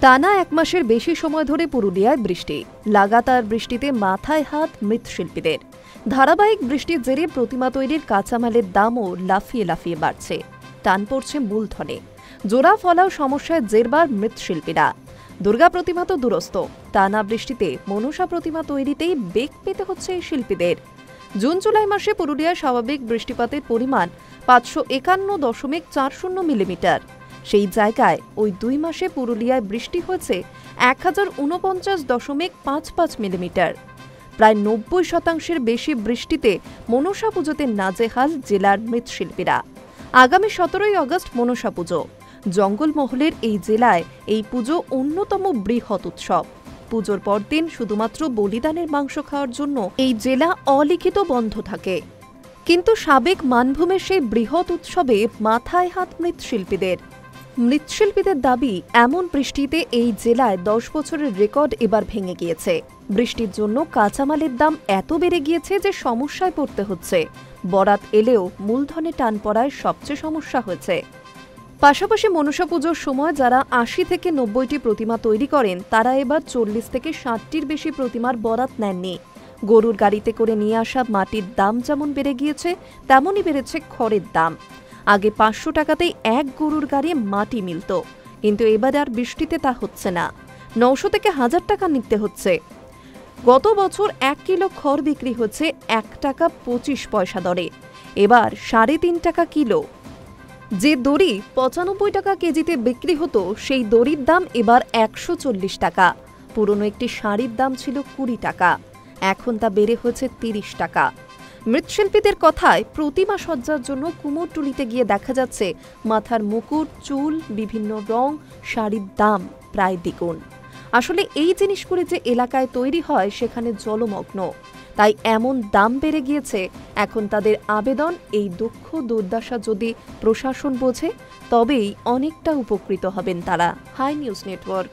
টানা এক মাসের বেশি সময় ধরে পুরুলিয়ায় বৃষ্টি। লাগাতার বৃষ্টিতে মাথায় হাত মৃৎশিল্পীদের। ধারাবাহিক বৃষ্টির জেরে প্রতিমা তৈরির কাঁচামালের দামও লাফিয়ে লাফিয়ে বাড়ছে। টান পড়ছে মূলধনে। জোড়া ফলাও সমস্যায় জেরবার মৃৎশিল্পীরা। দুর্গা প্রতিমা তো দুরস্ত, টানা বৃষ্টিতে মনসা প্রতিমা তৈরিতেই বেগ পেতে হচ্ছে এই শিল্পীদের। জুন জুলাই মাসে পুরুলিয়ায় স্বাভাবিক বৃষ্টিপাতের পরিমাণ 551.40 মিলিমিটার। সেই জায়গায় ওই 2 মাসে পুরুলিয়ায় বৃষ্টি হয়েছে 1049.55 মিলিমিটার। প্রায় 90% বেশি বৃষ্টিতে মনসা পুজোতে নাজেহাল জেলার মৃৎশিল্পীরা। আগামী 17 আগস্ট মনসা পুজো। জঙ্গলমহলের এই জেলায় এই পুজো অন্যতম বৃহৎ উৎসব। পুজোর পরদিন শুধুমাত্র বলিদানের মাংস খাওয়ার জন্য এই জেলা অলিখিত বন্ধ থাকে। কিন্তু সাবেক মানভূমের সেই বৃহৎ উৎসবে মাথায় হাত মৃৎশিল্পীদের দাবি, এমন বৃষ্টিতে এই জেলায় 10 বছরের রেকর্ড এবার ভেঙে গিয়েছে। বৃষ্টির জন্য কাঁচামালের দাম এত বেড়ে গিয়েছে যে সমস্যায় পড়তে হচ্ছে। বরাত এলেও মূলধনে টান পড়ায় সবচেয়ে সমস্যা হয়েছে। পাশাপাশি মনসা পুজোর সময় যারা 80 থেকে 90টি প্রতিমা তৈরি করেন, তারা এবার 40 থেকে 60টির বেশি প্রতিমার বরাত নেননি। গরুর গাড়িতে করে নিয়ে আসা মাটির দাম যেমন বেড়ে গিয়েছে, তেমনই বেড়েছে খড়ের দাম। আগে 500 টাকাতেই এক গরুর গাড়ি মাটি মিলত, কিন্তু এবার আর বৃষ্টিতে তা হচ্ছে না। 900 থেকে 1000 টাকা নিতে হচ্ছে। গত বছর 1 কিলো খড় বিক্রি হচ্ছে 1 টাকা 25 পয়সা দরে, এবার 3.5 টাকা কিলো। যে দড়ি 95 টাকা কেজিতে বিক্রি হতো, সেই দড়ির দাম এবার 140 টাকা। পুরনো একটি শাড়ির দাম ছিল 20 টাকা, এখন তা বেড়ে হয়েছে 30 টাকা। মৃৎশিল্পীদের কথায়, প্রতিমা সজ্জার জন্য কুমোরটুলিতে গিয়ে দেখা যাচ্ছে মাথার মুকুট, চুল, বিভিন্ন রং, শাড়ির দাম প্রায় দ্বিগুণ। আসলে এই জিনিসগুলি যে এলাকায় তৈরি হয়, সেখানে জলমগ্ন, তাই এমন দাম বেড়ে গিয়েছে। এখন তাদের আবেদন, এই দুঃখ দুর্দশা যদি প্রশাসন বোঝে, তবেই অনেকটা উপকৃত হবেন তারা। Hi news network.